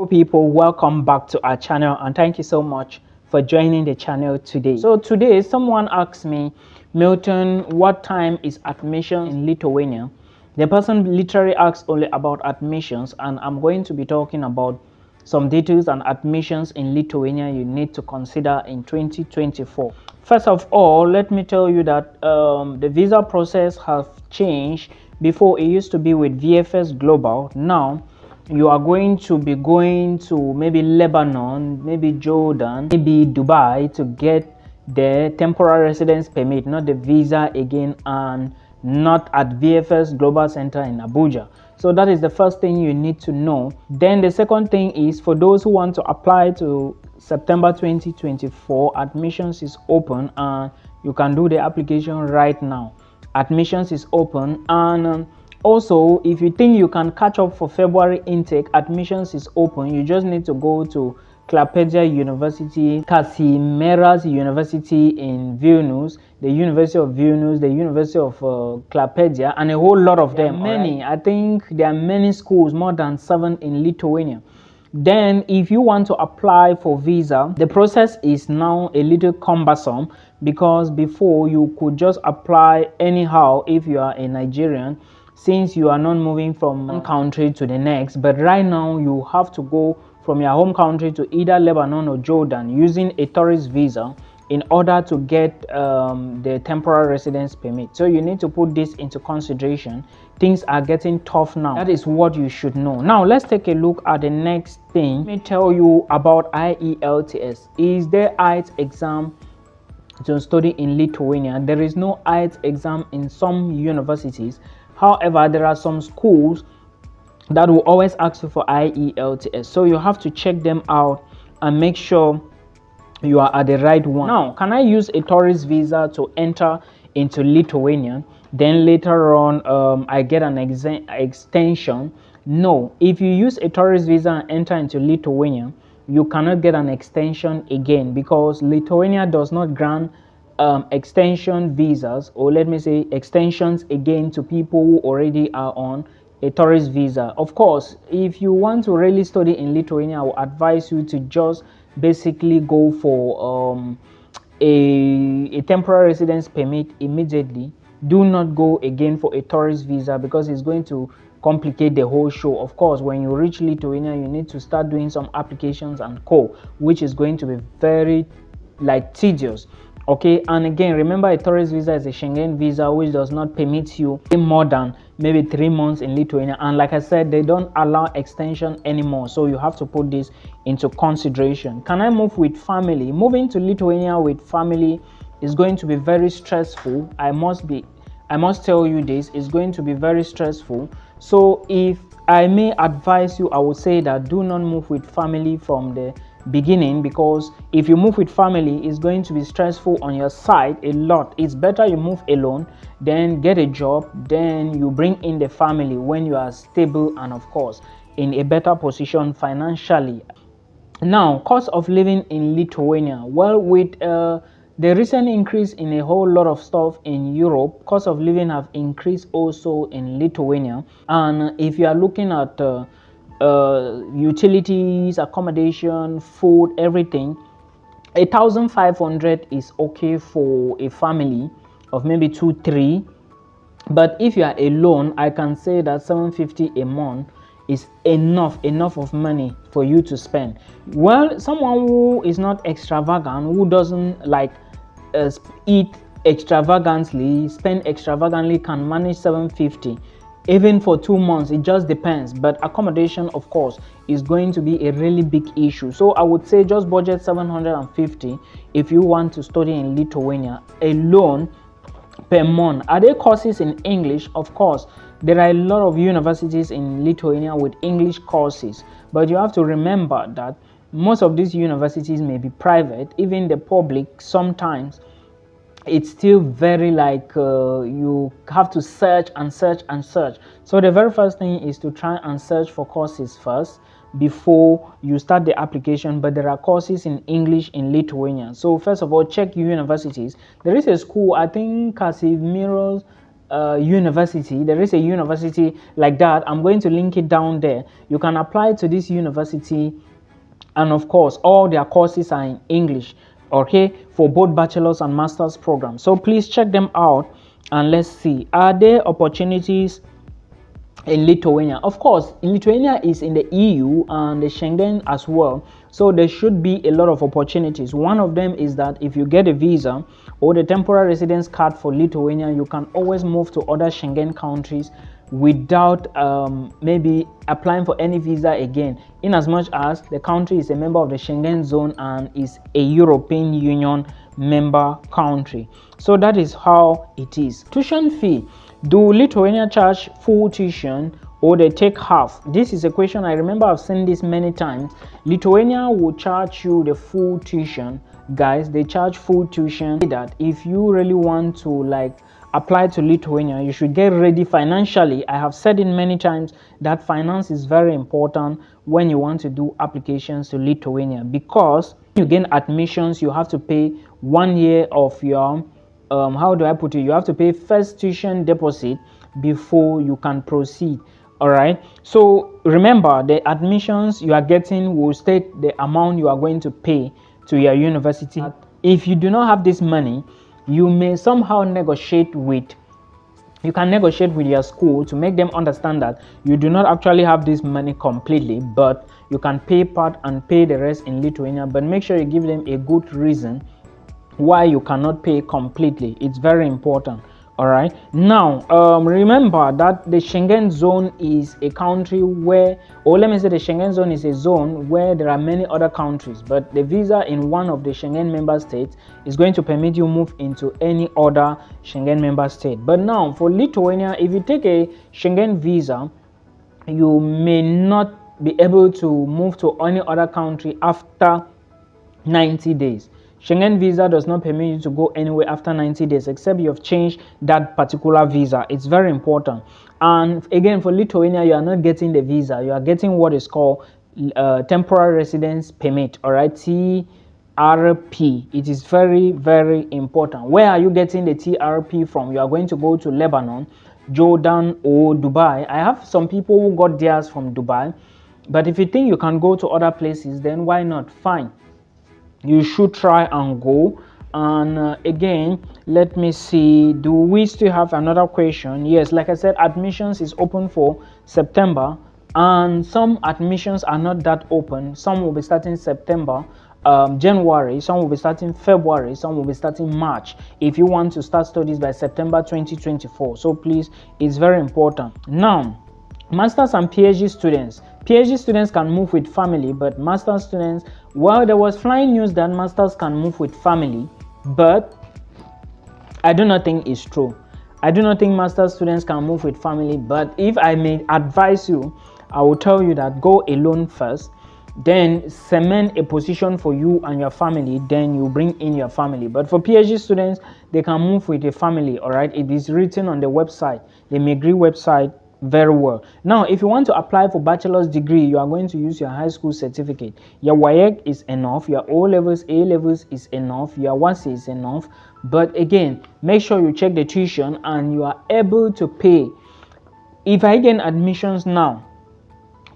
People, welcome back to our channel and thank you so much for joining the channel today. So today someone asked me, Milton, what time is admission in Lithuania? The person literally asked only about admissions, and I'm going to be talking about some details and admissions in Lithuania you need to consider in 2024. First of all, let me tell you that the visa process has changed. Before, it used to be with VFS Global. Now you are going to be going to maybe Lebanon, maybe Jordan, maybe Dubai to get the temporary residence permit, not the visa again, and not at VFS Global Center in Abuja. So that is the first thing you need to know. Then the second thing is, for those who want to apply to September 2024, admissions is open and you can do the application right now. Admissions is open, and also, if you think you can catch up for February intake, admissions is open. You just need to go to Klaipėda University, Kazimieras University in Vilnius, the University of Vilnius, the University of Klaipėda, and a whole lot of them. Many, right? I think there are many schools, more than 7 in Lithuania. Then if you want to apply for visa, the process is now a little cumbersome, because before you could just apply anyhow if you are a Nigerian, since you are not moving from one country to the next. But right now you have to go from your home country to either Lebanon or Jordan using a tourist visa in order to get the temporary residence permit. So you need to put this into consideration. Things are getting tough now. That is what you should know. Now let's take a look at the next thing. Let me tell you about IELTS. Is there IELTS exam to study in Lithuania? There is no IELTS exam in some universities. However, there are some schools that will always ask you for IELTS, so you have to check them out and make sure you are at the right one. Now, can I use a tourist visa to enter into Lithuania, then later on I get an extension? No. If you use a tourist visa and enter into Lithuania, you cannot get an extension again, because Lithuania does not grant extension visas, or let me say extensions again, to people who already are on a tourist visa. Of course, if you want to really study in Lithuania, I would advise you to just basically go for a temporary residence permit immediately. Do not go again for a tourist visa, because it's going to complicate the whole show. Of course, when you reach Lithuania, you need to start doing some applications and which is going to be very tedious. Okay, and again, remember, a tourist visa is a Schengen visa, which does not permit you more than maybe 3 months in Lithuania, and like I said, they don't allow extension anymore, so you have to put this into consideration. Can I move with family? Moving to Lithuania with family is going to be very stressful. I must tell you this, is going to be very stressful. So if I may advise you, I would say that do not move with family from the beginning, because if you move with family, it's going to be stressful on your side a lot. It's better you move alone, then get a job, then you bring in the family when you are stable and of course in a better position financially. Now, cost of living in Lithuania. Well, with the recent increase in a whole lot of stuff in Europe, cost of living have increased also in Lithuania. And if you are looking at utilities, accommodation, food, everything, 1,500 is okay for a family of maybe 2-3. But if you are alone, I can say that 750 a month is enough of money for you to spend. Well, someone who is not extravagant, who doesn't like eat extravagantly, spend extravagantly, can manage 750 even for 2 months. It just depends, but accommodation, of course, is going to be a really big issue. So I would say just budget 750 if you want to study in Lithuania alone per month. Are there courses in English? Of course, there are a lot of universities in Lithuania with English courses, but you have to remember that most of these universities may be private. Even the public, sometimes it's still very you have to search and search and search. So the very first thing is to try and search for courses first before you start the application. But there are courses in English in Lithuania, so first of all, check universities. There is a school, I think Kazimieras university. There is a university like that. I'm going to link it down there. You can apply to this university, and of course all their courses are in English, okay, for both bachelor's and master's programs. So please check them out and let's see, are there opportunities in Lithuania? Of course, Lithuania is in the EU and the Schengen as well, so there should be a lot of opportunities. One of them is that if you get a visa or the temporary residence card for Lithuania, you can always move to other Schengen countries without maybe applying for any visa again, in as much as the country is a member of the Schengen zone and is a European Union member country. So that is how it is. Tuition fee: do Lithuania charge full tuition or they take half? This is a question I remember I've seen this many times. Lithuania will charge you the full tuition, guys. They charge full tuition. That if you really want to like apply to Lithuania, you should get ready financially. I have said it many times that finance is very important when you want to do applications to Lithuania, because when you gain admissions, you have to pay 1 year of your how do I put it, you have to pay first tuition deposit before you can proceed. All right, so remember, the admissions you are getting will state the amount you are going to pay to your university. If you do not have this money, you may somehow negotiate with your school to make them understand that you do not actually have this money completely, but you can pay part and pay the rest in Lithuania. But make sure you give them a good reason why you cannot pay completely. It's very important. All right, now remember that the Schengen zone is a country where, or let me say the Schengen zone is a zone where there are many other countries, but the visa in one of the Schengen member states is going to permit you move into any other Schengen member state. But now for Lithuania, if you take a Schengen visa, you may not be able to move to any other country after 90 days. Schengen visa does not permit you to go anywhere after 90 days except you have changed that particular visa. It's very important. And again, for Lithuania, you are not getting the visa. You are getting what is called temporary residence permit, all right, TRP. It is very, very important. Where are you getting the TRP from? You are going to go to Lebanon, Jordan, or Dubai. I have some people who got theirs from Dubai, but if you think you can go to other places, then why not? Fine, you should try and go. And again, let me see, do we still have another question? Yes, like I said, admissions is open for September, and some admissions are not that open. Some will be starting September, January, some will be starting February, some will be starting March, if you want to start studies by September 2024. So please, it's very important. Now, masters and PhD students can move with family, but master's students, well, there was flying news that masters can move with family, but I do not think it's true. I do not think master's students can move with family. But if I may advise you, I will tell you that go alone first, then cement a position for you and your family, then you bring in your family. But for PhD students, they can move with a family. All right, it is written on the website, the Megri website, very well. Now, if you want to apply for bachelor's degree, you are going to use your high school certificate. Your WAEC is enough, your O levels, A levels is enough, your WASI is enough. But again, make sure you check the tuition and you are able to pay. If I get admissions now,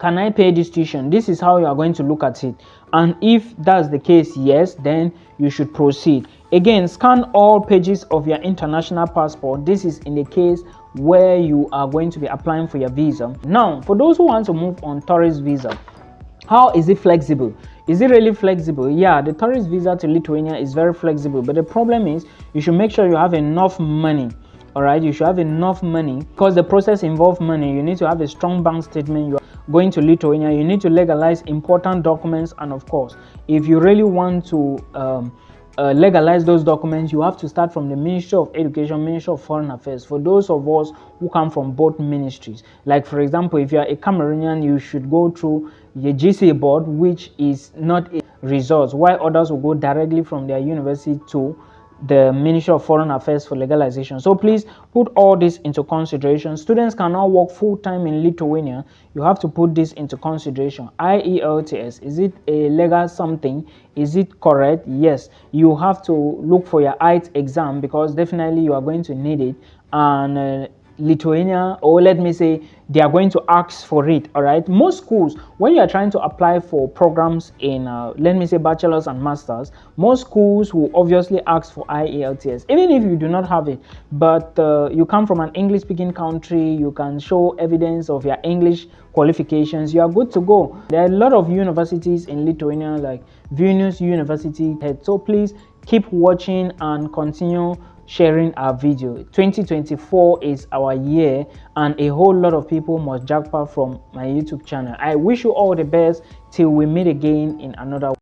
can I pay this tuition? This is how you are going to look at it. And if that's the case, yes, then you should proceed. Again, scan all pages of your international passport. This is in the case where you are going to be applying for your visa. Now, for those who want to move on tourist visa, how is it flexible? Is it really flexible? Yeah, the tourist visa to Lithuania is very flexible, but the problem is you should make sure you have enough money. All right, you should have enough money because the process involves money. You need to have a strong bank statement. You are going to Lithuania, you need to legalize important documents, and of course, if you really want to legalize those documents, you have to start from the Ministry of Education, Ministry of Foreign Affairs. For those of us who come from both ministries, like for example, if you are a Cameroonian, you should go through the GCA board, which is not a result, while others will go directly from their university to the Ministry of Foreign Affairs for legalization. So please put all this into consideration. Students cannot work full-time in Lithuania. You have to put this into consideration. IELTS, is it a legal something? Is it correct? Yes. You have to look for your IELTS exam because definitely you are going to need it. and Lithuania, or let me say they are going to ask for it. All right, most schools, when you are trying to apply for programs in let me say bachelor's and masters, most schools will obviously ask for IELTS even if you do not have it. But you come from an English speaking country, you can show evidence of your English qualifications, you are good to go. There are a lot of universities in Lithuania like Vilnius University, so please keep watching and continue sharing our video. 2024 is our year, and a whole lot of people must jackpot from my YouTube channel. I wish you all the best till we meet again in another